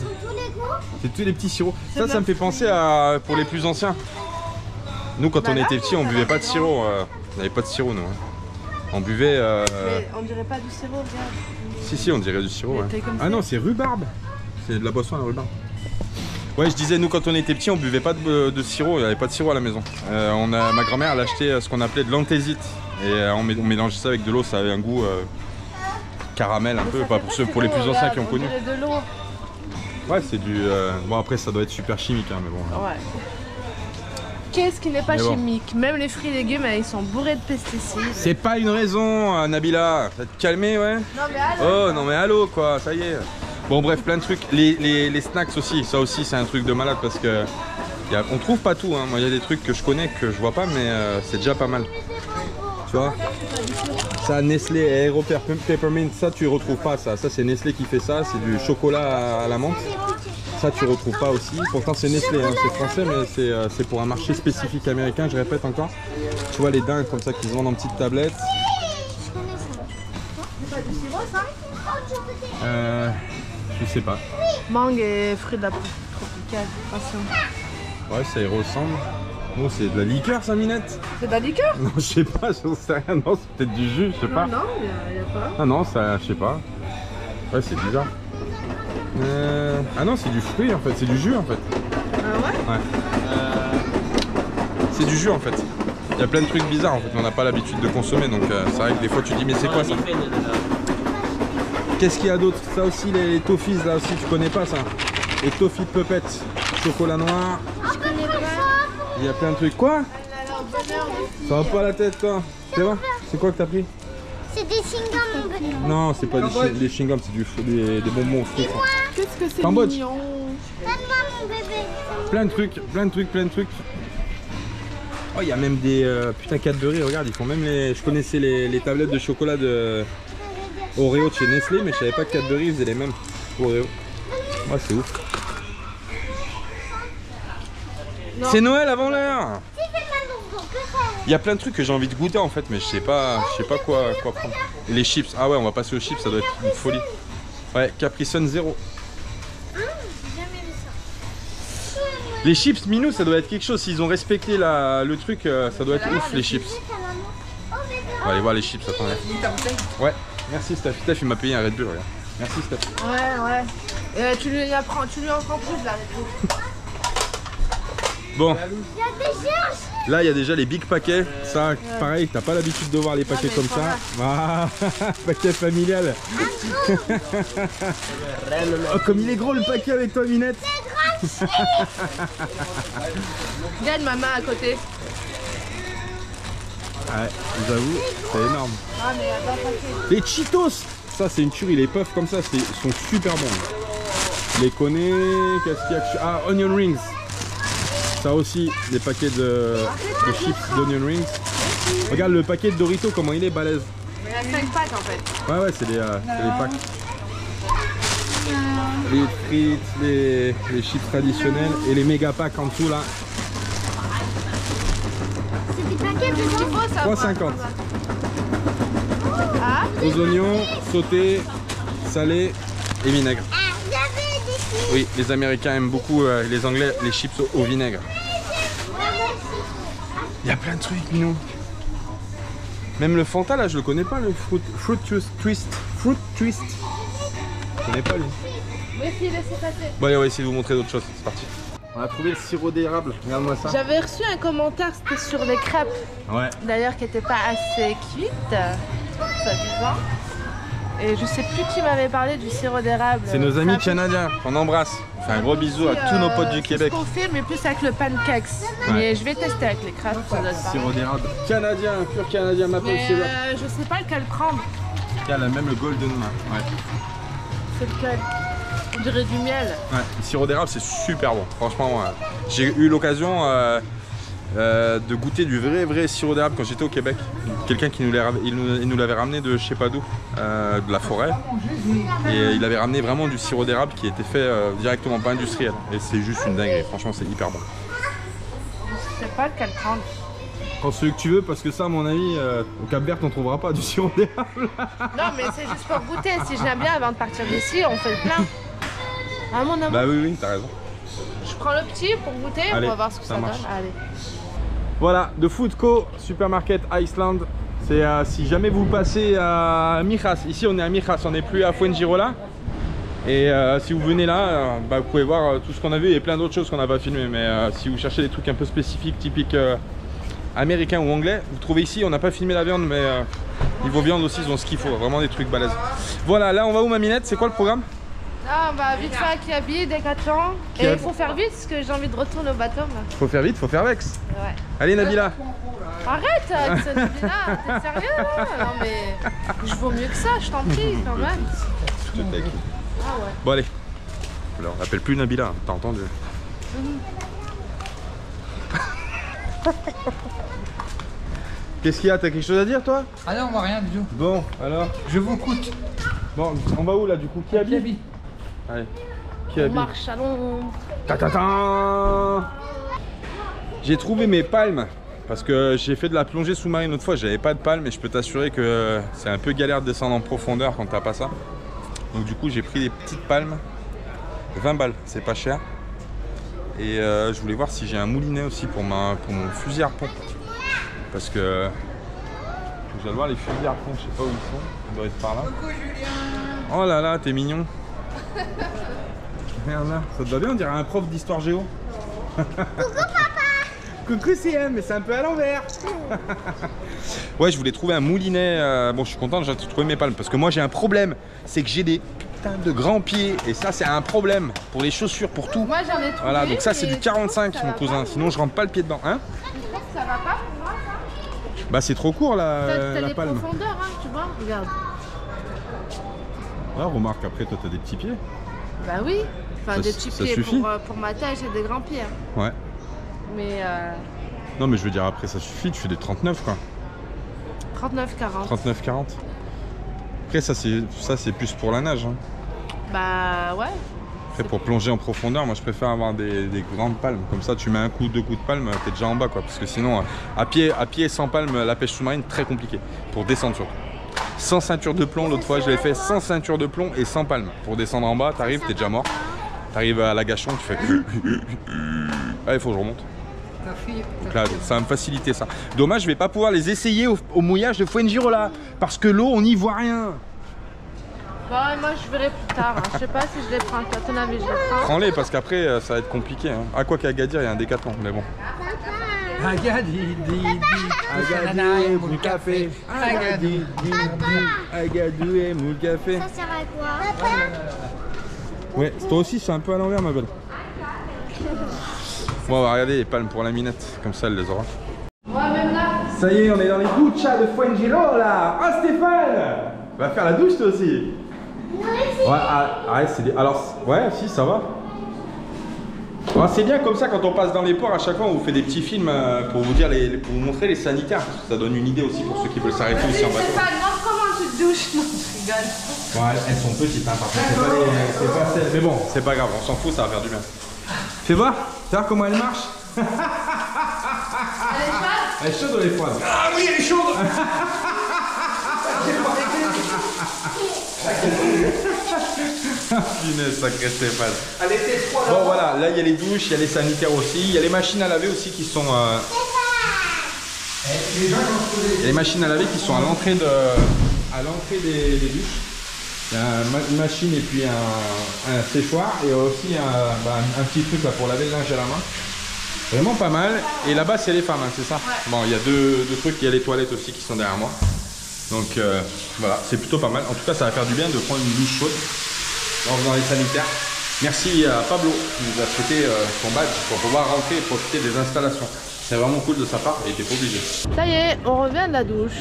C'est tous les petits sirops. Ça me fait penser à pour les plus anciens. Nous, quand on était petits, on buvait pas de sirop. On n'avait pas de sirop, nous. Hein. On buvait. Mais on dirait pas du sirop, regarde. Si, on dirait du sirop. Ouais. Ah non, c'est rhubarbe. C'est de la boisson à la rhubarbe. Ouais, je disais, nous, quand on était petits, on buvait pas de sirop. Il n'y avait pas de sirop à la maison. Ma grand-mère, elle achetait ce qu'on appelait de l'anthésite. Et on mélangeait ça avec de l'eau. Ça avait un goût caramel un peu. Pas pour les plus anciens qui ont connu. De l'eau. Ouais, c'est du. Bon, après, ça doit être super chimique, hein, mais bon. Ouais. Qu'est-ce qui n'est pas chimique? Même les fruits et légumes, ils sont bourrés de pesticides. C'est pas une raison, Nabila. Ça te calmer, ouais? Non, mais allô. Oh, non, mais allô, quoi, ça y est. Bon, bref, plein de trucs. Les snacks aussi, ça aussi, c'est un truc de malade parce que. On trouve pas tout, hein. Moi, il y a des trucs que je connais que je vois pas, mais c'est déjà pas mal. Tu vois? Ça, Nestlé Aero Peppermint, ça, tu retrouves pas, ça. Ça, c'est Nestlé qui fait ça. C'est du chocolat à la menthe. Ça, tu retrouves pas aussi. Pourtant, c'est Nestlé, hein, c'est français, mais c'est pour un marché spécifique américain, je répète encore. Tu vois les dingues comme ça qu'ils vendent en petites tablettes. Je sais pas. Mangue et fruits de la tropicale, attention. Ouais, ça y ressemble. Oh, c'est de la liqueur, ça, Minette? C'est de la liqueur? Non, je sais pas, j'en sais rien. Non, c'est peut-être du jus, je sais pas. Non, il y a pas. Ah non, ça, je sais pas. Ouais, c'est bizarre. Ah non, c'est du fruit en fait, c'est du jus en fait. Ah ouais? Ouais. C'est du jus en fait. Il y a plein de trucs bizarres en fait, on n'a pas l'habitude de consommer, donc c'est vrai que des fois tu dis mais c'est quoi ça? Qu'est-ce qu'il y a d'autre? Ça aussi, les toffees là aussi, tu connais pas ça? Les toffees Puppet, chocolat noir. Je connais pas. Il y a plein de trucs. Quoi? Ça va pas la tête toi? C'est vrai? C'est quoi que t'as pris? C'est des chewing-gums, mon bonhomme. Non, c'est pas des chewing-gums, c'est des bonbons. Qu'est-ce que c'est Cambodge. mignon? Donne-moi mon bébé. Plein de trucs, plein de trucs, plein de trucs. Oh, il y a même des putain Cadbury, regarde, ils font même les. Je connaissais les tablettes de chocolat de Oreo de chez Nestlé, mais je savais pas que Cadbury ils faisaient les mêmes Oreo. Ouais, c'est ouf. C'est Noël avant l'heure. Il y a plein de trucs que j'ai envie de goûter en fait, mais je sais pas quoi prendre. Et les chips, ah ouais, on va passer aux chips, ça doit être une folie. Ouais, Capri Sun 0. Les chips Minou, ça doit être quelque chose. S'ils ont respecté le truc, ça doit être ouf les chips. On va aller voir les chips, attendez. Ouais, merci Steph. Steph il m'a payé un Red Bull, regarde. Merci Steph. Ouais. Tu lui en prends plus de la Red Bull. Bon. Là il y a déjà les big paquets. Ça, pareil, t'as pas l'habitude de voir les paquets comme ça. Ah, paquet familial. Oh, comme il est gros le paquet avec toi, Minette. Regarde maman à côté. Ouais, j'avoue, c'est énorme. Ah, mais attends, paquet. Les Cheetos, ça c'est une tuerie, les puffs comme ça, sont super bons. Je les connais, qu'est-ce qu'il y a? Ah, onion rings. Ça aussi, des paquets de chips d'onion rings. Regarde le paquet de Doritos, comment il est balèze. Il y a 5 packs en fait. Ouais, c'est les packs. Les frites, les chips traditionnels et les méga packs en dessous là. C'est des paquets de gens. 3,50. Ah, Aux oignons, sautés, salés et vinaigre. Ah, j'avais des chips. Oui, les Américains aiment beaucoup, les Anglais, les chips au vinaigre. Il y a plein de trucs, Minou. Même le Fanta là, je le connais pas, le Fruit Twist. Fruit Twist. Je connais pas lui. mais si, laissez passer. Bon allez, on va essayer de vous montrer d'autres choses, c'est parti. On a trouvé le sirop d'érable, regarde-moi ça. J'avais reçu un commentaire, c'était sur les crêpes. Ouais. D'ailleurs, qui n'étaient pas assez cuites, soi-disant. Et je sais plus qui m'avait parlé du sirop d'érable. C'est nos amis canadiens, qu'on embrasse. On fait un gros bisou à tous nos potes du Québec. C'est ce qu'on fait, mais plus avec le pancakes. Ouais. Mais je vais tester avec les crêpes, ça doit être pareil. Sirop d'érable canadien, pur canadien, maple Mais syrup. je sais pas lequel prendre. Il y a même le golden, ouais. C'est lequel? On dirait du miel. Ouais, le sirop d'érable c'est super bon, franchement. J'ai eu l'occasion de goûter du vrai sirop d'érable quand j'étais au Québec. Quelqu'un qui nous l'avait ramené de je sais pas d'où, de la forêt. Et il avait ramené vraiment du sirop d'érable qui était fait directement, pas industriel. Et c'est juste une dinguerie, franchement c'est hyper bon. Je sais pas lequel prendre. Prends celui que tu veux parce que ça, à mon avis, au Cap Vert, on trouvera pas du sirop d'érable. Non, mais c'est juste pour goûter. Si j'aime bien, avant de partir d'ici, on fait le plein. Ah, mon amour. Bah oui, t'as raison. Je prends le petit pour goûter, Allez, on va voir ce que ça donne. marche. Allez. Voilà, de Food Co, Supermarket Iceland. C'est si jamais vous passez à Mijas, ici on est à Mijas, on n'est plus à Fuengirola. Et si vous venez là, bah, vous pouvez voir tout ce qu'on a vu et plein d'autres choses qu'on n'a pas filmé. Mais si vous cherchez des trucs un peu spécifiques, typiques américains ou anglais, vous trouvez ici. On n'a pas filmé la viande, mais niveau viande aussi, ils ont ce qu'il faut, vraiment des trucs balèzes. Voilà, là on va où, Maminette? C'est quoi le programme? Là, on va vite faire à Kiabi, Decathlon. Et il faut faire vite parce que j'ai envie de retourner au bateau. Là. Faut faire vite, faut faire vex. Ouais. Allez, Nabila. Arrête avec cette Nabila, t'es sérieux là? Non mais je vaux mieux que ça, je t'en prie quand même. Je te take. Ah ouais. Bon allez. Alors, on l'appelle plus Nabila, t'as entendu? Qu'est-ce qu'il y a? T'as quelque chose à dire, toi? Ah non, moi rien du tout. Bon, alors? Je vous écoute. Bon, on va où là du coup? Qui habite? Kiabi. Allez. Qui On habite? marche à l'ombre. Ta-ta-ta. J'ai trouvé mes palmes parce que j'ai fait de la plongée sous-marine l'autre fois, j'avais pas de palmes et je peux t'assurer que c'est un peu galère de descendre en profondeur quand t'as pas ça. Donc du coup j'ai pris des petites palmes, 20 balles, c'est pas cher. Et je voulais voir si j'ai un moulinet aussi pour mon fusil harpon. Parce que vous allez voir les fusils harpon, je sais pas où ils sont, ils doivent être par là. Oh là là, t'es mignon. Regarde là, ça te va bien, on dirait un prof d'histoire géo. Coucou papa. Coucou CM, mais c'est un peu à l'envers. Ouais, je voulais trouver un moulinet. Bon, je suis content, j'ai trouvé mes palmes. Parce que moi j'ai un problème, c'est que j'ai des putains de grands pieds. Et ça c'est un problème pour les chaussures, pour tout. Moi j'en ai trouvé. Voilà, donc ça c'est du 45 mon cousin, sinon je rentre pas le pied dedans. Hein? Je crois que ça va pas pour moi ça. Bah c'est trop court T'as la des palme. profondeurs, hein, tu vois, regarde. Ah, remarque, après toi t'as des petits pieds. Bah oui, enfin Ça- des petits ça pieds suffit pour ma taille, j'ai des grands pieds. Hein. Ouais. Mais Non mais je veux dire après ça suffit, tu fais des 39 quoi. 39-40. 39-40. Après ça c'est plus pour la nage. Hein. Bah ouais. Après pour plonger en profondeur, moi je préfère avoir des grandes palmes. Comme ça tu mets un coup, deux coups de palme, t'es déjà en bas quoi. Parce que sinon à pied sans palme, la pêche sous-marine très compliqué. Pour descendre surtout. Sans ceinture de plomb, l'autre fois je l'ai fait sans ceinture de plomb et sans palme. Pour descendre en bas, t'arrives, t'es déjà mort. T'arrives à l'agachon, tu fais. Ah, il faut que je remonte. Ta fille. Donc là, ça va me faciliter ça. Dommage, je vais pas pouvoir les essayer au mouillage de Fuengirola. Parce que l'eau, on n'y voit rien. Bah moi je verrai plus tard. Hein. Je sais pas si je les prends. À ton avis, je les prends. Prends-les parce qu'après, ça va être compliqué. Hein. À quoi qu'à Agadir, il y a un Décathlon, mais bon. Agadi, Agadir, moule café. Agadir, Agadou et moule café. Ça sert à quoi? Ouais, toi aussi, c'est un peu à l'envers, ma belle. Bon, on va regarder les palmes pour la minette, comme ça elle les aura. Ouais, même là. Ça y est, on est dans les duchas de Fuengirola. Ah, Stéphane, va faire la douche toi aussi. Ouais, arrête, c'est des... Alors, ouais, si, ça va. Ouais, c'est bien comme ça quand on passe dans les ports, à chaque fois on vous fait des petits films pour vous dire pour vous montrer les sanitaires. Ça donne une idée aussi pour ceux qui veulent s'arrêter aussi en bateau. C'est pas grave, comment tu te douches? Non, je rigole. Ouais, elles sont petites, hein, par contre, c'est pas celles. Mais bon, c'est pas grave, on s'en fout, ça va faire du bien. Fais voir, tu vois comment elle marche. Elle est chaude? Elle est chaude ou elle est froide? Ah oui, elle est chaude. Punaise, sacré Stéphane. Elle était froide. Bon voilà, là il y a les douches, il y a les sanitaires aussi, il y a les machines à laver aussi qui sont... Il y a les machines à laver qui sont à l'entrée des douches. Il y a une machine et puis un séchoir et aussi un petit truc là pour laver le linge à la main. Vraiment pas mal. Et là-bas c'est les femmes, hein, c'est ça? Ouais. Bon, il y a deux trucs, il y a les toilettes aussi qui sont derrière moi. Donc voilà, c'est plutôt pas mal. En tout cas, ça va faire du bien de prendre une douche chaude en faisant les sanitaires. Merci à Pablo qui nous a prêté son badge pour pouvoir rentrer et profiter des installations. C'est vraiment cool de sa part et il était pas obligé. Ça y est, on revient de la douche.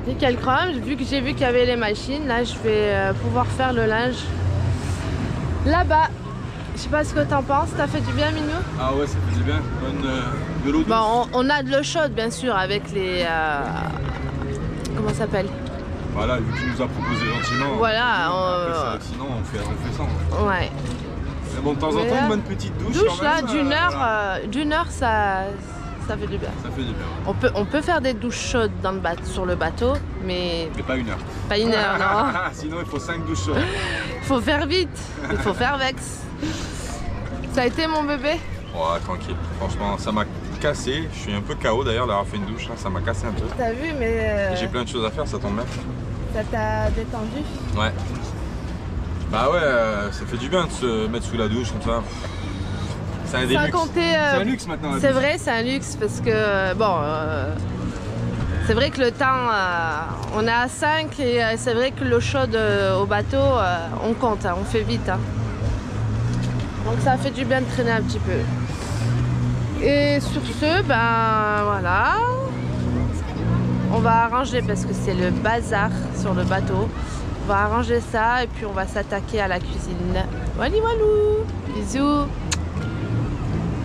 Nickel chrome, vu que j'ai vu qu'il y avait les machines, là je vais pouvoir faire le linge là-bas. Je sais pas ce que t'en penses, t'as fait du bien Minou? Ah ouais, ça fait du bien, de l'eau douce. Bon, on a de l'eau chaude bien sûr avec les... comment ça s'appelle? Voilà, vu qu'il nous a proposé gentiment. Voilà, sinon on fait ça. Ouais. Mais bon, de temps en temps, une bonne petite douche. Douche là, d'une heure, ça ça fait du bien. Ça fait du bien. On peut faire des douches chaudes sur le bateau, mais Mais pas 1 heure. pas 1 heure, non. Sinon, il faut 5 douches chaudes. Il faut faire vite, il faut faire vex. Ça a été mon bébé? Ouais, tranquille. Franchement, ça m'a cassé. Je suis un peu KO d'ailleurs d'avoir fait une douche. Là. Ça m'a cassé un peu. T'as vu, mais J'ai plein de choses à faire, ça tombe bien. ça t'a détendu? Ouais. Bah ouais, ça fait du bien de se mettre sous la douche comme ça. C'est un des Sans luxes. compter, C'est un luxe maintenant. la c'est douche. vrai, c'est un luxe parce que, bon, c'est vrai que le temps, on est à 5 et c'est vrai que l'eau chaude au bateau, on compte, hein, on fait vite. Hein. Donc ça fait du bien de traîner un petit peu. Et sur ce, ben voilà, on va arranger parce que c'est le bazar sur le bateau. On va arranger ça et puis on va s'attaquer à la cuisine. Walou walou, bisous.